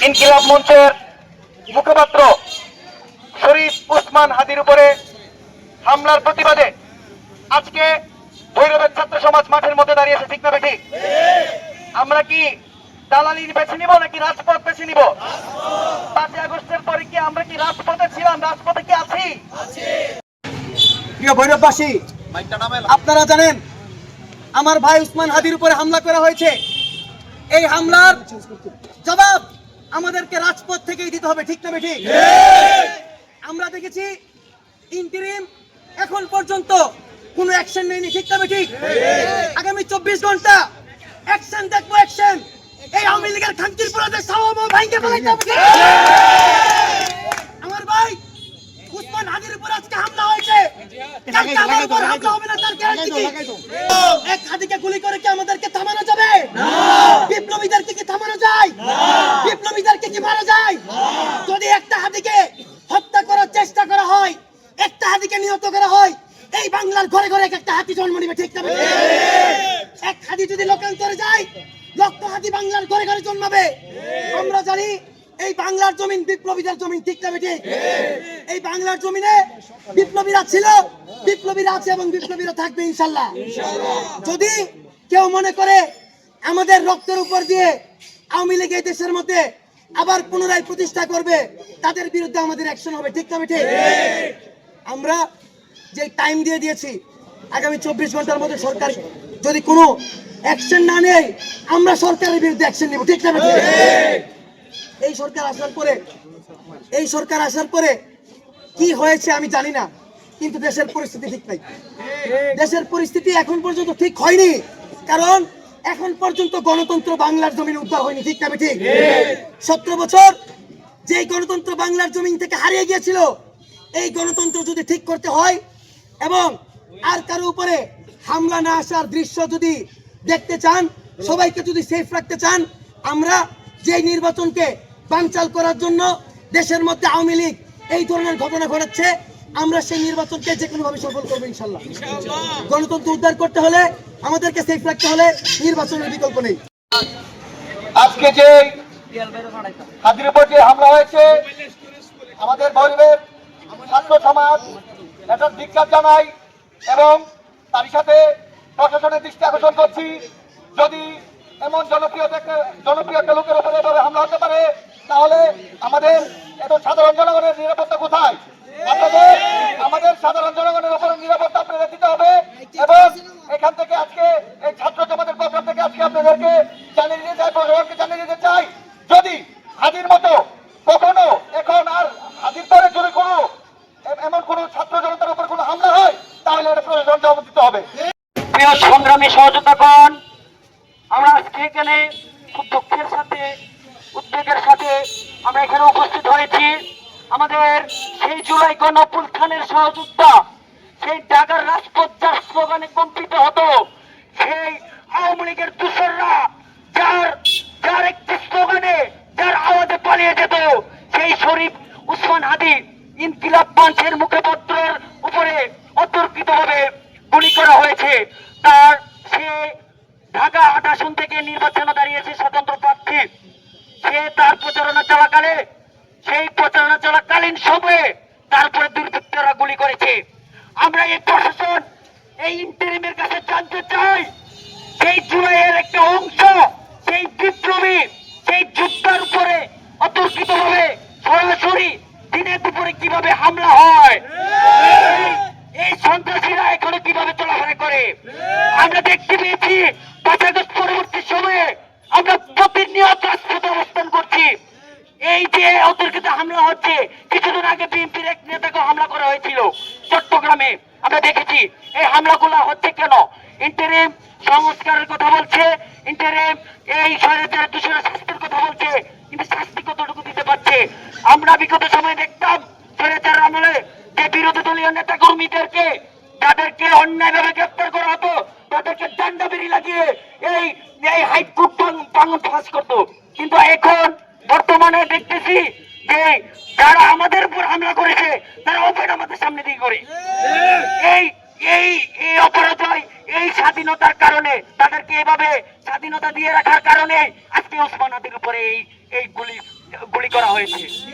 ইনকিলাব মঞ্চের মুখপাত্র শরীফ ওসমান হাদির উপরে হামলার প্রতিবাদে আজকে ভৈরবের ছাত্র সমাজ মাঠের মধ্যে দাঁড়িয়েছে, ঠিক না ঠিক? আমরা কি দালালি বেছে নিব নাকি রাজপথ বেছে নিব? 5 আগস্টের পরে কি আমরা কি রাজপথে ছিলাম, রাজপথে কি আছি? প্রিয় ভৈরববাসী, আপনারা জানেন আমার ভাই উসমান হাদির উপরে হামলা করা হয়েছে। এই হামলার জবাব আমাদেরকে রাজপথ থেকেই দিতে হবে, ঠিক না ঠিক? আমরা দেখেছি ইন্টারিম এখন পর্যন্ত কোনো অ্যাকশন নেয়নি, ঠিক না ঠিক? আগামী 24 ঘন্টা অ্যাকশন দেখবো, অ্যাকশন। এই আওয়ামী লীগের খানকির প্রদেশ সভাপতি ভাইকে বলাইতে হবে। আমার ভাই উসমান হাদির উপর আজকে হামলা হয়েছে, কালকে আমার উপর হামলা হবে না তার গ্যারান্টি কি? এক হাদিকে গুলি করে কি আমাদেরকে থামানো যাবে? না। বিপ্লবীদেরকে কি থামানো যায়? না। বিপ্লবীদেরকে কি মারা যায়? না। যদি একটা হাদিকে হত্যা করার চেষ্টা করা হয়, একটা হাদিকে নিহত করা হয়, এই বাংলার ঘরে ঘরে একটা হাতি জন্ম নিবে, ঠিক না? এক হাদি যদি লোকান্তরে যায়, লক্ষ হাতি বাংলার ঘরে ঘরে জন্মাবে। আমরা জানি এই বাংলার জমিন বিপ্লবীদের জমিন, ঠিক না ঠিক? এই বাংলার জমিনে বিপ্লবীরা ছিল, বিপ্লবীরা আছে এবং বিপ্লবীরা থাকবে ইনশাল্লাহ। যদি কেউ মনে করে আমাদের রক্তের উপর দিয়ে আওয়ামী লীগ এই দেশের মধ্যে আবার পুনরায় প্রতিষ্ঠা করবে, তাদের বিরুদ্ধে আমাদের অ্যাকশন হবে, ঠিক না ঠিক? আমরা যে টাইম দিয়ে দিয়েছি আগামী 24 ঘন্টার মধ্যে সরকার যদি কোনো অ্যাকশন না নেয়, আমরা সরকারের বিরুদ্ধে অ্যাকশন নেব, ঠিক না ঠিক? এই সরকার আসার পরে কি হয়েছে আমি জানি না, কিন্তু দেশের পরিস্থিতি ঠিক নাই। দেশের পরিস্থিতি এখন পর্যন্ত ঠিক হয়নি, কারণ এখন পর্যন্ত গণতন্ত্র বাংলার জমিনে উদ্ধার হয়নি, ঠিক না ঠিক? 17 বছর যে গণতন্ত্র বাংলার জমিন থেকে হারিয়ে গিয়েছিল, এই গণতন্ত্র যদি ঠিক করতে হয় এবং আর কারো উপরে হামলা না আসার দৃশ্য যদি দেখতে চান, সবাইকে যদি সেফ রাখতে চান, আমরা যে নির্বাচনকে বানচাল করার জন্য দেশের মধ্যে আওয়ামী লীগ এই ধরনের ঘটনা ঘটাচ্ছে, আমরা সেই নির্বাচনকে যে কোনো ভাবে সফল করবো ইনশাল্লাহ। গণতন্ত্র উদ্ধার করতে হলে, আমাদেরকে সেফ রাখতে হলে নির্বাচনের বিকল্প নেই। আজকে যে হাদির উপর যে হামলা হয়েছে, আমাদের ভৈরবের ছাত্র সমাজ এটার ধিক্কার জানাই এবং তার সাথে প্রশাসনের দৃষ্টি আকর্ষণ করছি। যদি এমন জনপ্রিয় একটা লোকের উপরে এভাবে হামলা হতে পারে, তাহলে আমাদের এত সাধারণ জনগণের নিরাপত্তা কোথায়? আমাদের সাধারণ জনগণের উপরে নিরাপত্তা আপনাদের দিতে হবে। এবং এখান থেকে আজকে এই ছাত্র সমাজের পক্ষ থেকে আজকে আপনাদেরকে জানিয়ে দিতে চাই, প্রশাসনকে জানিয়ে দিতে চাই, যদি হাদির মতো কখনো এখন আর হাদির পরে যদি কোনো এমন কোন ছাত্র জনতার উপর কোনো হামলা হয়, তাহলে এটা প্রশাসন জবাব দিতে হবে। প্রিয় সংগ্রামী সহযোদ্ধাগণ, আমরা আজকে এখানে খুব দুঃখের সাথে, উদ্বেগের সাথে আমরা এখানে উপস্থিত হয়েছি। আমাদের সেই জুলাই গণঅভ্যুত্থানের সহযোদ্ধা, সেই ঢাকার রাজপথ যার স্লোগানে কম্পিত হতো, সেই আওয়ামী লীগের দূষররা যার একটি স্লোগানে, যার আওয়াজে পালিয়ে যেত, সেই শরীফ উসমান হাদি ইনকিলাব মঞ্চের মুখপাত্রের উপরে অতর্কিতভাবে গুলি করা হয়েছে। সে ঢাকা ৮ আসন থেকে নির্বাচনে দাঁড়িয়েছে স্বতন্ত্র প্রার্থী। সে তার প্রচারণা চলাকালীন সময়ে তারপরে দুর্বৃত্তরা গুলি করেছে। আমরা এই প্রশাসন, এই ইন্টারিমের কাছে জানতে চাই, সেই জুলাইয়ের একটা অংশ, সেই বিপ্লবী, সেই যুদ্ধের উপরে অতর্কিতভাবে সরাসরি দিনে দুপুরে কিভাবে হামলা হয়, এই সন্ত্রাসীরা এখনো কিভাবে চলাফেরা করে। আমরা দেখতে পেয়েছি 5 আগস্ট পরবর্তী সময়ে আমরা প্রতিনিয়ত রাজপথে অবস্থান করছি। এই যে অতর্কিত হামলা হচ্ছে, কিছুদিন আগে বিএনপির এক নেতাকে হামলা করা হয়েছিল চট্টগ্রামে, আমরা দেখেছি। এই হামলাগুলো হচ্ছে কেন? ইন্টারিম সংস্কারের কথা বলছে, ইন্টারিম এই স্বৈরাচার দূষণের শাস্তির কথা বলছে, কিন্তু শাস্তি কতটুকু দিতে পারছে? আমরা বিগত সময় দেখতাম স্বৈরাচার আমলে যে বিরোধী দলীয় নেতা কর্মীদেরকে, যাদেরকে অন্যায়ভাবে গ্রেফতার করা হতো, তাদেরকে ডান্ডা বেরি লাগিয়ে এই হাইকোর্ট ভাঙন ফাঁস করতো। কিন্তু এখন বর্তমানে দেখতেছি যে যারা আমাদের উপর হামলা করেছে, তারা ওপেন আমাদের সামনে দিয়ে করে। এই অপরাজয়, এই স্বাধীনতার কারণে, তাদেরকে এভাবে স্বাধীনতা দিয়ে রাখার কারণে আজকে ওসমান হাদির উপরে এই গুলি হয়েছে।